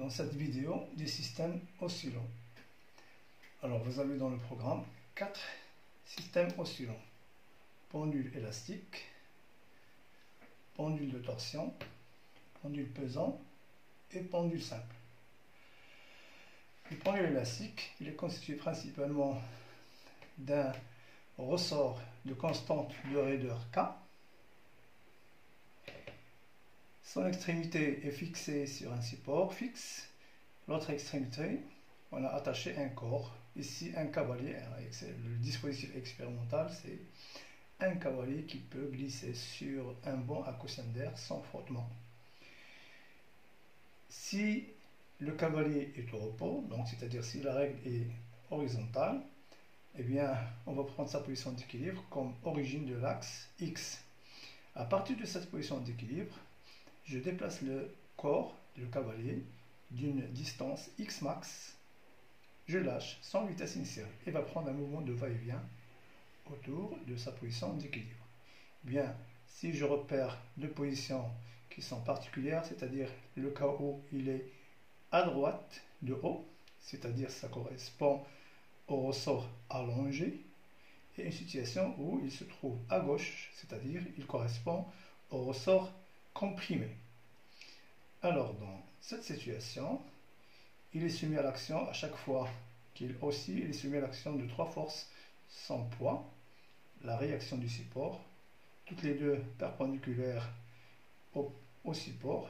dans cette vidéo du système oscillant. Alors vous avez dans le programme 4 systèmes oscillants: pendule élastique, pendule de torsion, pendule pesant et pendule simple. Le pendule élastique, il est constitué principalement d'un ressort de constante de raideur K. Son extrémité est fixée sur un support fixe. L'autre extrémité, on a attaché un corps. Ici, un cavalier. Le dispositif expérimental, c'est un cavalier qui peut glisser sur un banc à coussin d'air sans frottement. Si le cavalier est au repos, donc c'est-à-dire si la règle est horizontale, eh bien, on va prendre sa position d'équilibre comme origine de l'axe X. À partir de cette position d'équilibre, je déplace le corps, le cavalier, d'une distance X max. Je lâche sans vitesse initiale et va prendre un mouvement de va-et-vient autour de sa position d'équilibre. Bien, si je repère deux positions qui sont particulières, c'est-à-dire le cas où il est à droite de haut, c'est-à-dire ça correspond au ressort allongé, et une situation où il se trouve à gauche, c'est-à-dire il correspond au ressort comprimé. Alors dans cette situation, il est soumis à l'action à chaque fois qu'il oscille, il est soumis à l'action de trois forces sans poids: la réaction du support, toutes les deux perpendiculaires au support,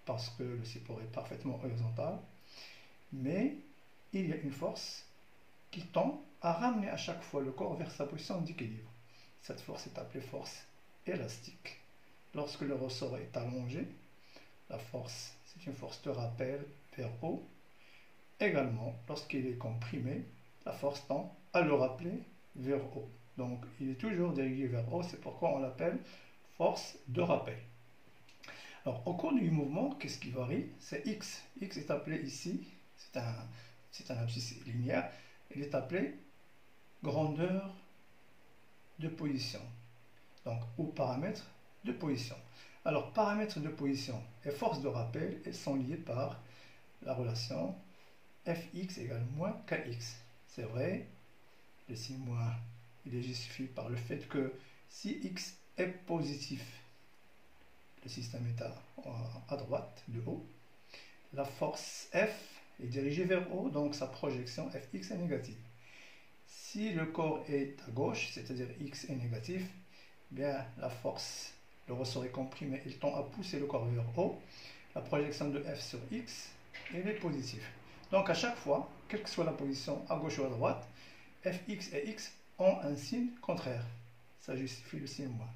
parce que le support est parfaitement horizontal, mais il y a une force qui tend à ramener à chaque fois le corps vers sa position d'équilibre. Cette force est appelée force élastique. Lorsque le ressort est allongé, la force, c'est une force de rappel vers haut. Également, lorsqu'il est comprimé, la force tend à le rappeler vers haut. Donc, il est toujours dirigé vers haut, c'est pourquoi on l'appelle force de rappel. Alors, au cours du mouvement, qu'est-ce qui varie? C'est X. X est appelé ici, c'est un abscisse linéaire, il est appelé grandeur de position, donc, ou paramètre de position. Alors, paramètre de position et force de rappel, elles sont liées par la relation Fx égale moins Kx. C'est vrai, le signe moins, il est justifié par le fait que si x est positif, le système est à droite, de haut, la force F est dirigée vers haut, donc sa projection Fx est négative. Si le corps est à gauche, c'est-à-dire x est négatif, bien la force, le ressort est comprimé, il tend à pousser le corps vers haut. La projection de F sur x, elle est positive. Donc à chaque fois, quelle que soit la position, à gauche ou à droite, Fx et x ont un signe contraire. Ça justifie le signe moins.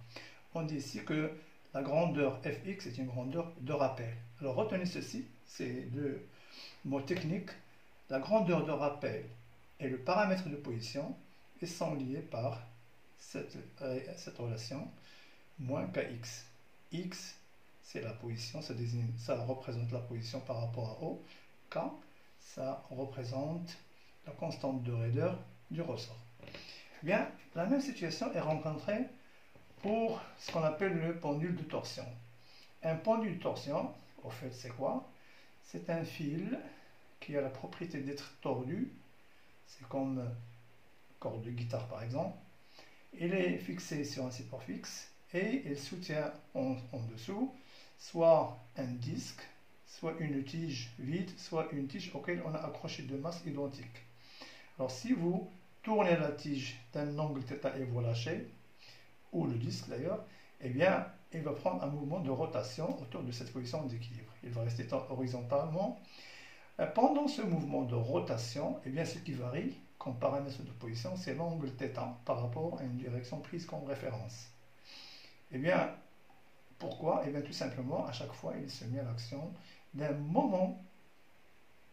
On dit ici que la grandeur Fx est une grandeur de rappel. Alors retenez ceci, c'est deux mots techniques. La grandeur de rappel et le paramètre de position, ils sont liés par cette relation moins Kx. X, c'est la position, ça représente la position par rapport à haut. K, ça représente la constante de raideur du ressort. Bien, la même situation est rencontrée pour ce qu'on appelle le pendule de torsion. Un pendule de torsion, au fait, c'est quoi? C'est un fil qui a la propriété d'être tordu. C'est comme une corde de guitare par exemple. Il est fixé sur un support fixe et il soutient en dessous soit un disque, soit une tige vide, soit une tige auquel on a accroché deux masses identiques. Alors si vous tournez la tige d'un angle θ et vous lâchez, ou le disque d'ailleurs, eh bien il va prendre un mouvement de rotation autour de cette position d'équilibre. Il va rester horizontalement. Pendant ce mouvement de rotation, eh bien ce qui varie comme paramètre de position, c'est l'angle θ par rapport à une direction prise comme référence. Eh bien, pourquoi? Eh bien tout simplement, à chaque fois, il se met à l'action d'un moment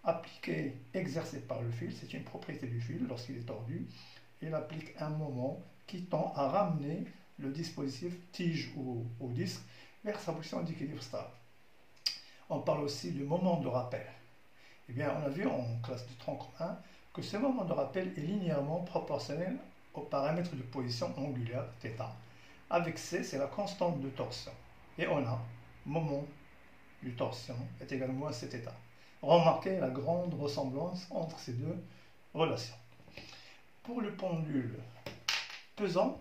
appliqué, exercé par le fil. C'est une propriété du fil lorsqu'il est tordu. Il applique un moment qui tend à ramener le dispositif tige ou disque vers sa position d'équilibre stable. On parle aussi du moment de rappel. Eh bien, on a vu en classe de tronc 1 que ce moment de rappel est linéairement proportionnel au paramètre de position angulaire θ. Avec C, c'est la constante de torsion. Et on a moment du torsion est égal à moins cet état. Remarquez la grande ressemblance entre ces deux relations. Pour le pendule pesant,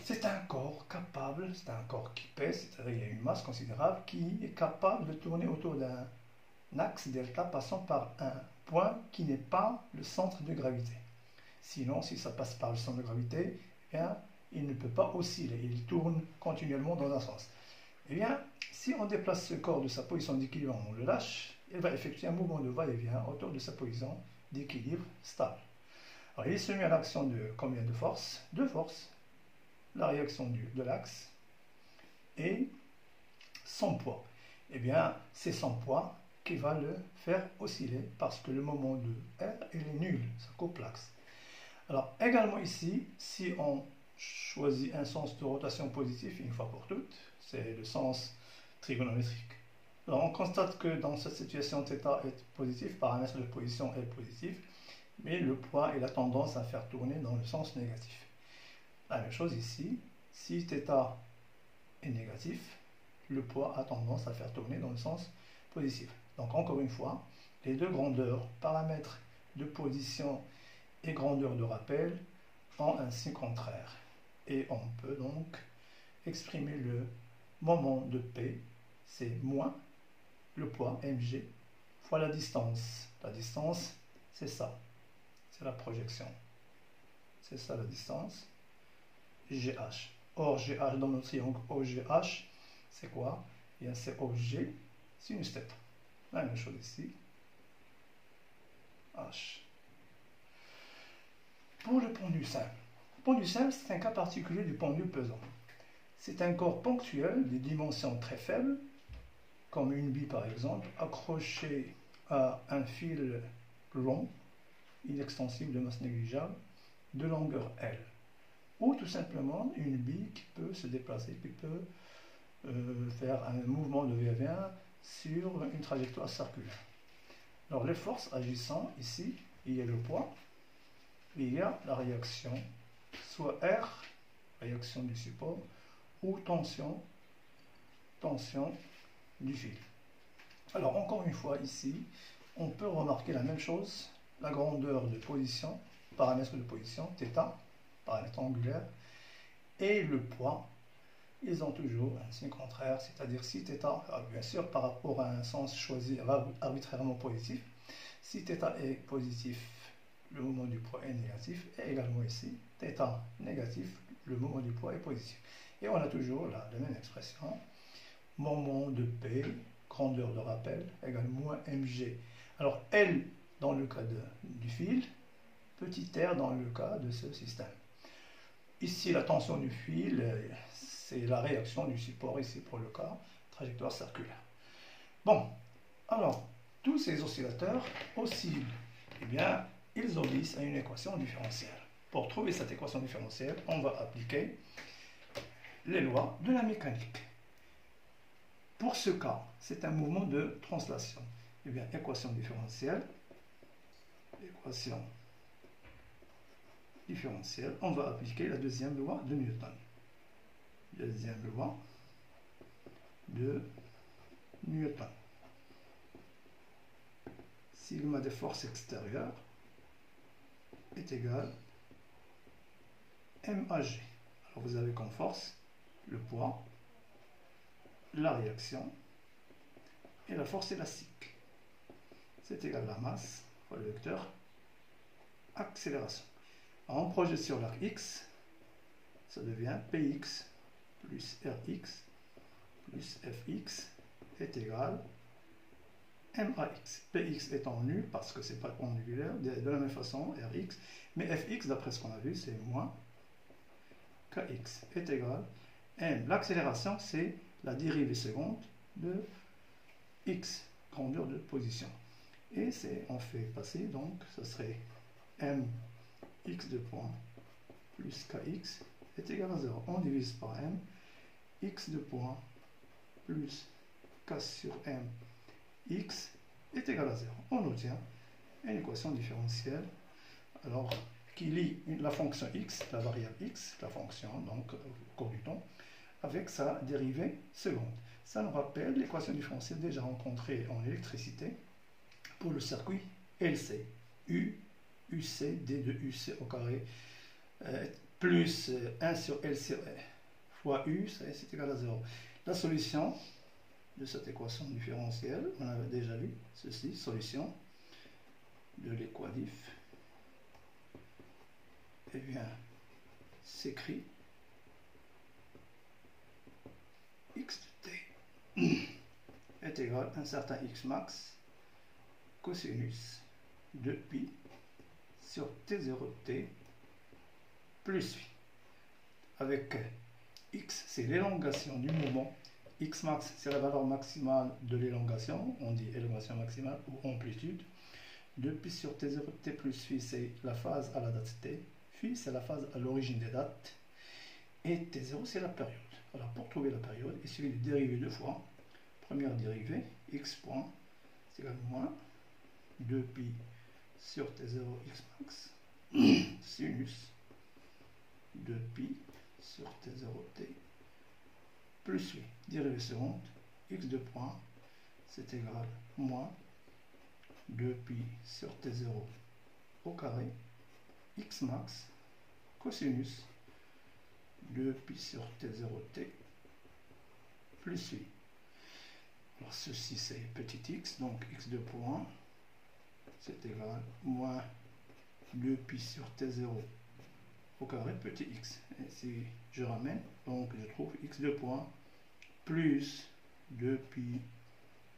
c'est un corps capable, c'est un corps qui pèse, c'est-à-dire qu'il y a une masse considérable qui est capable de tourner autour d'un axe delta passant par un point qui n'est pas le centre de gravité. Sinon, si ça passe par le centre de gravité, eh bien, il ne peut pas osciller, il tourne continuellement dans un sens. Eh bien, si on déplace ce corps de sa position d'équilibre, on le lâche, il va effectuer un mouvement de va-et-vient autour de sa position d'équilibre stable. Alors, il est soumis à l'action de combien de forces? Deux forces. La réaction de l'axe et son poids. Eh bien, c'est son poids qui va le faire osciller parce que le moment de R, il est nul, ça coupe l'axe. Alors, également ici, si on choisit un sens de rotation positif une fois pour toutes, c'est le sens trigonométrique. Alors, on constate que dans cette situation, θ est positif, paramètre de position est positif, mais le poids il a tendance à faire tourner dans le sens négatif. La même chose ici, si θ est négatif, le poids a tendance à faire tourner dans le sens positif. Donc encore une fois, les deux grandeurs, paramètres de position et grandeur de rappel, ont un signe contraire. Et on peut donc exprimer le moment de P, c'est moins le poids mg fois la distance. La distance, c'est ça, c'est la projection. C'est ça la distance. GH. Or, GH dans notre triangle OGH, c'est quoi? Eh bien, c'est OG sinus θ. La même chose ici. H. Pour le pendule simple. Le pendule simple, c'est un cas particulier du pendule pesant. C'est un corps ponctuel de dimensions très faibles, comme une bille par exemple, accrochée à un fil long, inextensible de masse négligeable, de longueur L. Ou tout simplement une bille qui peut se déplacer, qui peut faire un mouvement de va-et-vient sur une trajectoire circulaire. Alors les forces agissant ici, il y a le poids, il y a la réaction, soit R, réaction du support, ou tension du fil. Alors encore une fois ici, on peut remarquer la même chose, la grandeur de position, paramètre de position, θ, paramètre angulaire, et le poids, ils ont toujours un signe contraire, c'est-à-dire si θ, bien sûr par rapport à un sens choisi arbitrairement positif, si θ est positif, le moment du poids est négatif, et également ici, θ négatif, le moment du poids est positif. Et on a toujours la même expression, moment de P, grandeur de rappel, égale moins mg. Alors L dans le cas du fil, petit r dans le cas de ce système. Ici, la tension du fil, c'est la réaction du support, ici pour le cas, trajectoire circulaire. Bon, alors, tous ces oscillateurs oscillent. Eh bien, ils obéissent à une équation différentielle. Pour trouver cette équation différentielle, on va appliquer les lois de la mécanique. Pour ce cas, c'est un mouvement de translation. Eh bien, équation différentielle, on va appliquer la deuxième loi de Newton. Deuxième loi de Newton. Sigma des forces extérieures est égal MAG. Alors vous avez comme force le poids, la réaction et la force élastique. C'est égal à la masse fois le vecteur accélération. Alors on projette sur l'arc X, ça devient Px plus Rx plus Fx est égal MAX. Px étant nul parce que c'est pas perpendiculaire, de la même façon Rx, mais Fx d'après ce qu'on a vu c'est moins Kx est égal M. L'accélération c'est la dérivée seconde de x, grandeur de position. Et on fait passer, donc, ça serait m x de point plus kx est égal à 0. On divise par m, x de point plus k sur m, x est égal à 0. On obtient une équation différentielle, alors, qui lie la fonction x, la variable x, la fonction, donc, au cours du temps, avec sa dérivée seconde. Ça nous rappelle l'équation différentielle déjà rencontrée en électricité pour le circuit LC. U, UC, D de UC au carré, plus 1 sur LC fois U, c'est égal à 0. La solution de cette équation différentielle, on avait déjà vu ceci, solution de l'équadif, eh bien, s'écrit x de t est égal à un certain x max cosinus de pi sur t0 de t plus phi. Avec x, c'est l'élongation du moment. X max, c'est la valeur maximale de l'élongation. On dit élongation maximale ou amplitude. De pi sur t0 de t plus phi, c'est la phase à la date t. Phi, c'est la phase à l'origine des dates. Et t0, c'est la période. Alors, pour trouver la période, il suffit de dériver deux fois. Première dérivée, x point, c'est égal à moins 2 pi sur t0 x max, sinus 2 pi sur t0 t plus 8. Dérivée seconde, x de point, c'est égal à moins 2 pi sur t0 au carré, x max, cosinus 2 pi sur t0 t plus 8. Alors ceci c'est petit x, donc x de point, c'est égal à moins 2 pi sur t0 au carré petit x. Et si je ramène, donc je trouve x de point plus 2 pi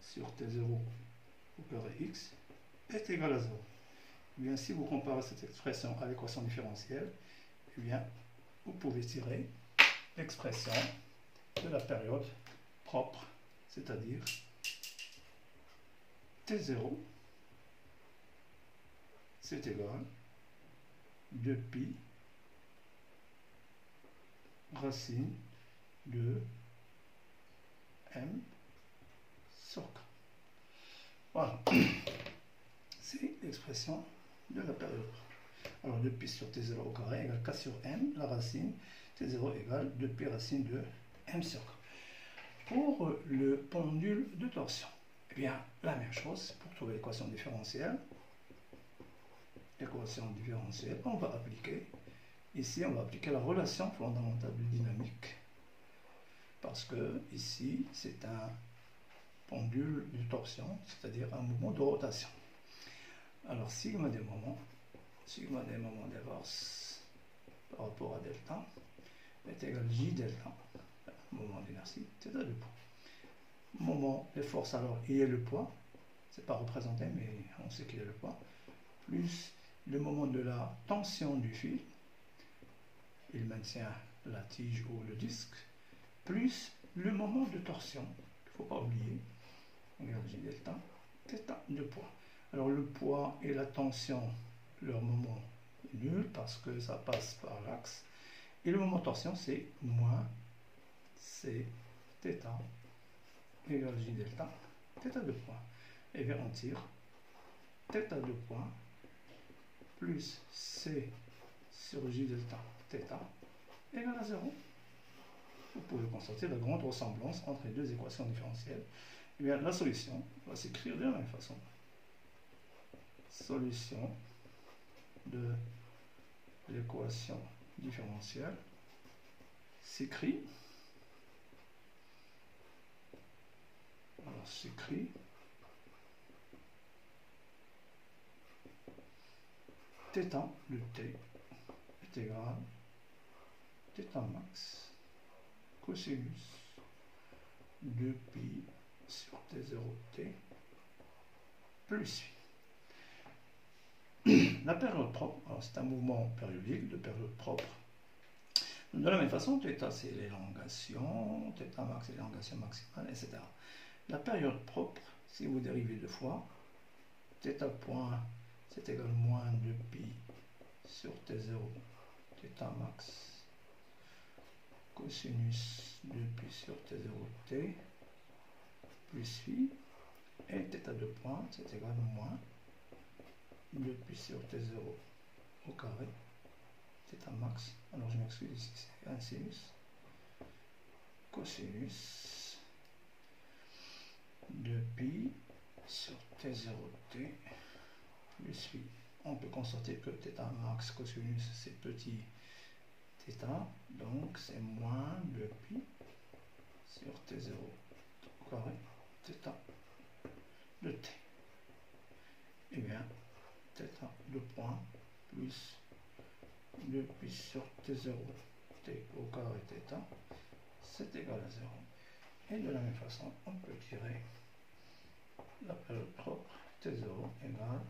sur t0 au carré x est égal à 0. Et bien, si vous comparez cette expression à l'équation différentielle, eh bien, vous pouvez tirer l'expression de la période propre, c'est-à-dire t0, c'est égal à 2 pi racine de m sur k. Voilà, c'est l'expression de la période. Alors 2 pi sur t0 au carré égale k sur m, la racine t0 égale 2 pi racine de m sur k. Pour le pendule de torsion, eh bien la même chose pour trouver l'équation différentielle. L'équation différentielle, on va appliquer ici, on va appliquer la relation fondamentale de dynamique, parce que ici c'est un pendule de torsion, c'est-à-dire un mouvement de rotation. Alors sigma des moments d'inverse par rapport à delta est égal à J delta, moment d'inertie, θ de poids. Moment de force, alors il y a le poids, c'est pas représenté mais on sait qu'il y a le poids, plus le moment de la tension du fil, il maintient la tige ou le disque, plus le moment de torsion, il ne faut pas oublier, regarde J delta, θ de poids. Alors le poids et la tension, leur moment est nul parce que ça passe par l'axe. Et le moment de torsion, c'est moins C θ égale J delta, θ de poids. Et bien on tire θ de poids plus C sur J delta θ égale à 0. Vous pouvez constater la grande ressemblance entre les deux équations différentielles. Et bien la solution va s'écrire de la même façon. Solution de l'équation différentielle s'écrit, alors s'écrit θ de t est égal à θ max cosinus 2 pi sur t0 t plus 8. La période propre, alors c'est un mouvement périodique de période propre. De la même façon, θ c'est l'élongation, θ max c'est l'élongation maximale, etc. La période propre, si vous dérivez deux fois, θ point c'est égal à moins 2 pi sur t0, θ max cosinus 2 pi sur t0 t plus 8, et θ de point c'est égal à moins 2 pi sur t0 au carré, θ max, alors je m'excuse ici, c'est un sinus cosinus de pi sur T0T plus phi. On peut constater que θ max cosinus c'est petit θ, donc c'est moins de pi sur T0 au carré θ de T. Et bien, θ de point plus 2 pi sur T0 T au carré θ, c'est égal à 0. Et de la même façon, on peut tirer la période propre T0 égale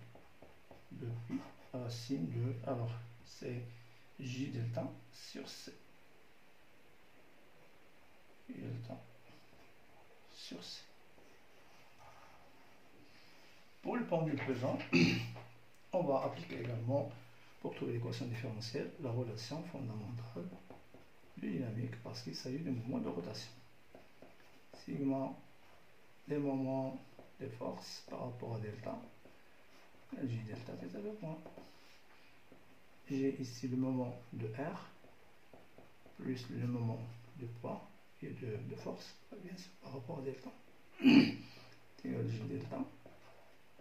2 pi racine de, alors c'est J delta sur C. J delta sur C. Pour le pendule pesant, on va appliquer également, pour trouver l'équation différentielle, la relation fondamentale de dynamique parce qu'il s'agit de mouvements de rotation. Sigma des moments de force par rapport à delta, J delta θ de point. J'ai ici le moment de R plus le moment de poids et de force, bien sûr, par rapport à delta. C'est égal à J delta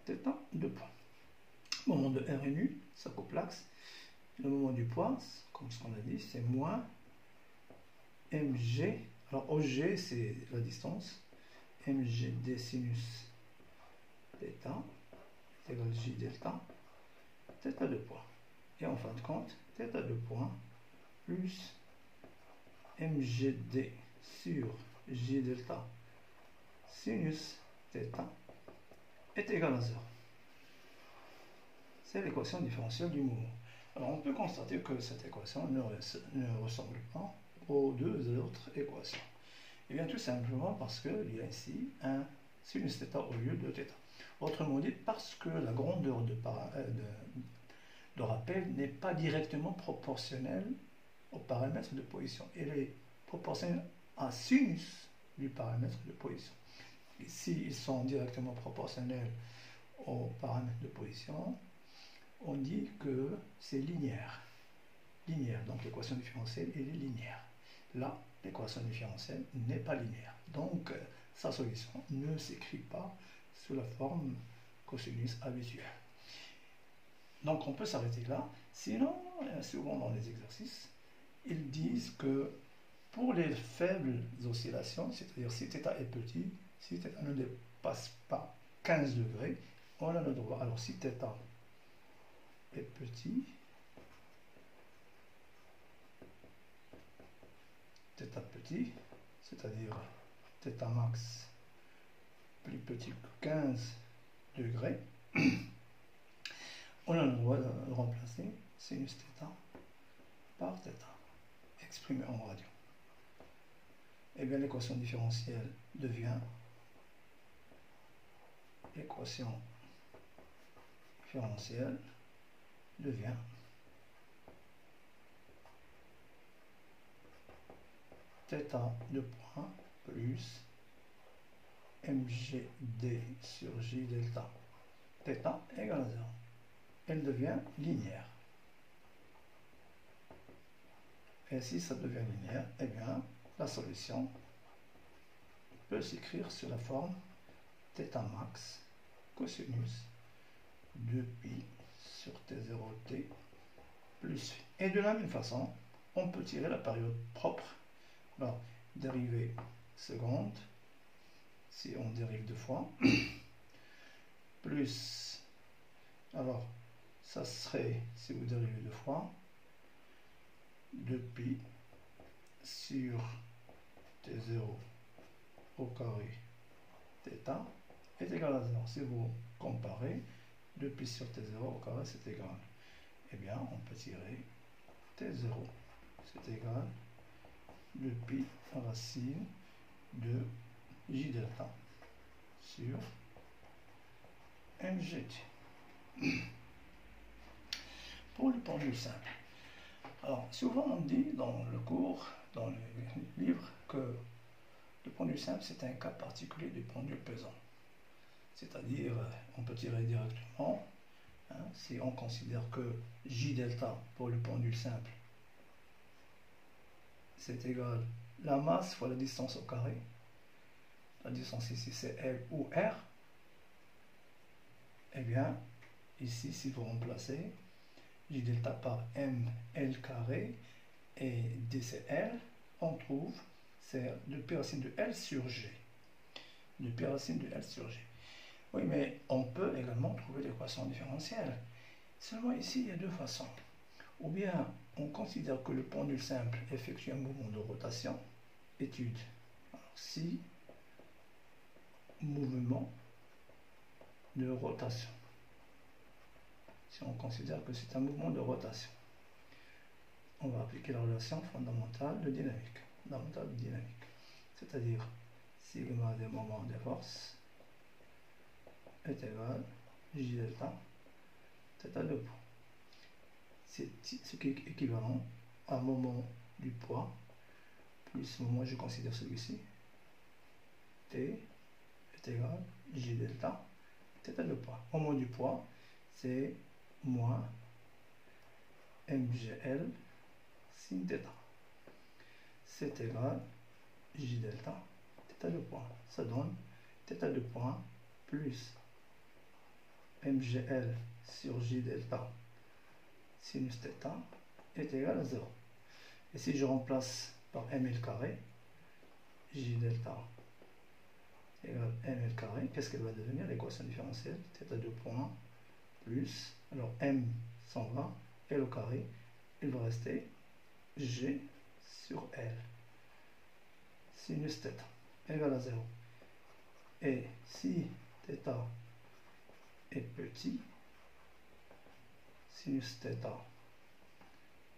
θ de point. Moment de R est nu, ça coupe l'axe. Le moment du poids, comme ce qu'on a dit, c'est moins mg. Alors OG c'est la distance. Mg d sinus θ est égal à J delta θ de point. Et en fin de compte, θ de point plus mgd sur J delta sinus θ est égal à 0. C'est l'équation différentielle du mouvement. Alors on peut constater que cette équation ne ressemble pas aux deux autres équations. Et bien tout simplement parce qu'il y a ici un sinus θ au lieu de θ. Autrement dit, parce que la grandeur de rappel n'est pas directement proportionnelle au paramètre de position. Elle est proportionnelle à sinus du paramètre de position. Et s'ils sont directement proportionnels au paramètre de position, on dit que c'est linéaire. Linéaire, donc l'équation différentielle elle est linéaire. Là, l'équation différentielle n'est pas linéaire. Donc, sa solution ne s'écrit pas sous la forme cosinus habituelle. Donc, on peut s'arrêter là. Sinon, souvent dans les exercices, ils disent que pour les faibles oscillations, c'est-à-dire si θ est petit, si θ ne dépasse pas 15 degrés, on a le droit. Alors, si θ est petit, θ petit, c'est-à-dire θ max plus petit que 15 degrés, on a le droit de remplacer sinus θ par θ, exprimé en radio. Et bien l'équation différentielle devient θ de point plus mgd sur J delta θ égale à 0. Elle devient linéaire. Et si ça devient linéaire, eh bien la solution peut s'écrire sous la forme θ max cosinus 2 pi sur T0T plus phi. Et de la même façon, on peut tirer la période propre. Alors, dérivée seconde, si on dérive deux fois, plus, alors, ça serait, si vous dérivez deux fois, 2 pi sur T0 au carré θ est égal à 0. Si vous comparez 2 pi sur T0 au carré, c'est égal. Eh bien, on peut tirer T0, c'est égal 2 pi racine de J delta sur mgt. Pour le pendule simple. Alors, souvent on dit dans le cours, dans les livres, que le pendule simple c'est un cas particulier du pendule pesant. C'est-à-dire, on peut tirer directement, hein, si on considère que J delta pour le pendule simple c'est égal la masse fois la distance au carré. La distance ici c'est L ou R. Eh bien, ici, si vous remplacez J delta par M L carré et D c'est L, on trouve c'est le pi racine de L sur G. Le pi racine de L sur G. Oui, mais on peut également trouver l'équation différentielle. Seulement ici, il y a deux façons. Ou bien on considère que le pendule simple effectue un mouvement de rotation. Étude. Alors, si mouvement de rotation. Si on considère que c'est un mouvement de rotation, on va appliquer la relation fondamentale de dynamique. Fondamentale de dynamique. C'est-à-dire sigma des moments des forces est égal à J delta θ de poids. C'est ce qui est équivalent à moment du poids plus moment, je considère celui-ci, T est égal à J delta θ de poids. Moment du poids, c'est moins mgl sin θ. C'est égal à J delta θ de poids. Ça donne θ de poids plus mgl sur J delta sinus θ est égal à 0. Et si je remplace par ml carré, J delta égale ml carré, qu'est-ce qu'elle va devenir? L'équation différentielle, θ de poids plus, alors m s'en va, L au carré, il va rester G sur L sinus θ égale à 0. Et si θ est petit, sinus θ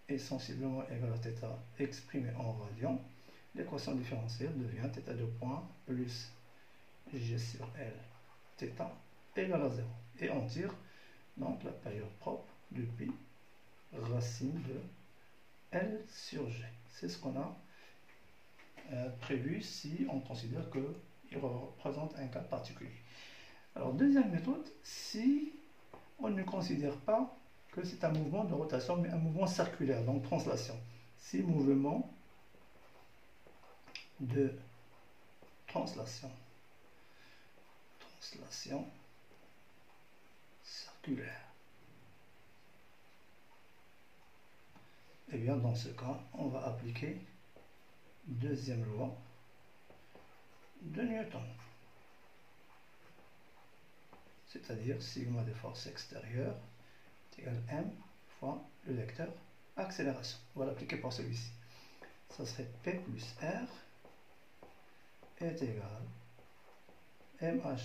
est sensiblement égal à θ exprimé en radians, l'équation différentielle devient θ de poids plus G sur L θ égale à 0. Et on tire donc la période propre de pi racine de L sur G. C'est ce qu'on a prévu si on considère qu'il représente un cas particulier. Alors, deuxième méthode, si on ne considère pas que c'est un mouvement de rotation, mais un mouvement circulaire, donc translation. Si mouvement de translation circulaire. Et bien, dans ce cas, on va appliquer deuxième loi de Newton. C'est-à-dire sigma des forces extérieures est égal à m fois le vecteur accélération. On va l'appliquer pour celui-ci. Ça serait P plus R est égal à mh.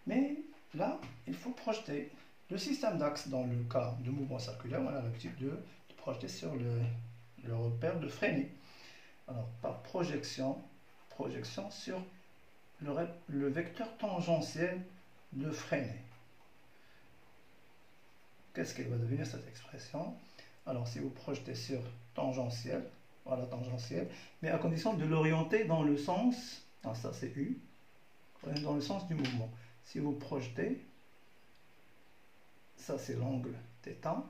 Mais là, il faut projeter le système d'axe dans le cas de mouvement circulaire. On a l'habitude de projeter sur le repère de Freinet. Alors, par projection sur le vecteur tangentiel de Freinet. Qu'est-ce qu'elle va devenir cette expression? Alors, si vous projetez sur tangentiel, voilà tangentiel, mais à condition de l'orienter dans le sens, ça c'est U, dans le sens du mouvement. Si vous projetez, ça c'est l'angle θ,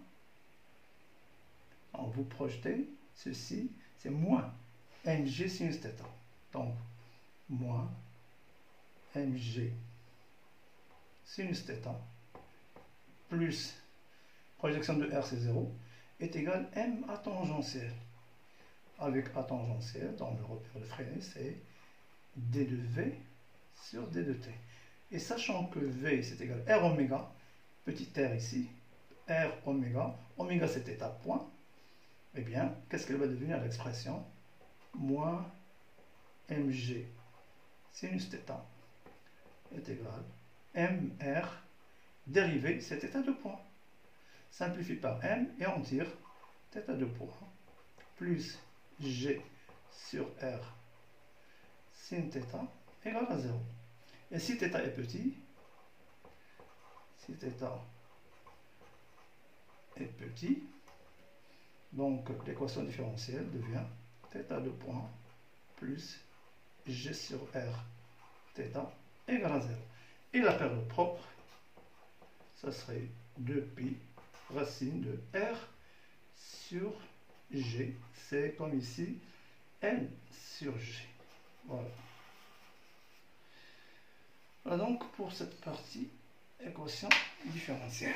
alors vous projetez, ceci c'est moins mg sinus θ. Donc, moins mg sinus θ plus projection de R c'est 0 est égal à m à tangentiel. Avec A tangentiel, dans le repère de Freinet, c'est d de V sur d de t. Et sachant que V c'est égal à R oméga, petit r ici, R oméga, oméga c'est θ point, eh bien, qu'est-ce qu'elle va devenir l'expression? Moins mg sinus θ est égal à mr dérivé, c'est θ de point. Simplifie par m et on tire θ de point plus g sur r sin θ égale à 0. Et si θ est petit, donc l'équation différentielle devient θ de point plus g sur r θ égale à 0. Et la période propre, ça serait 2pi racine de r sur g. C'est comme ici L sur G. Voilà. Voilà donc pour cette partie équation différentielle.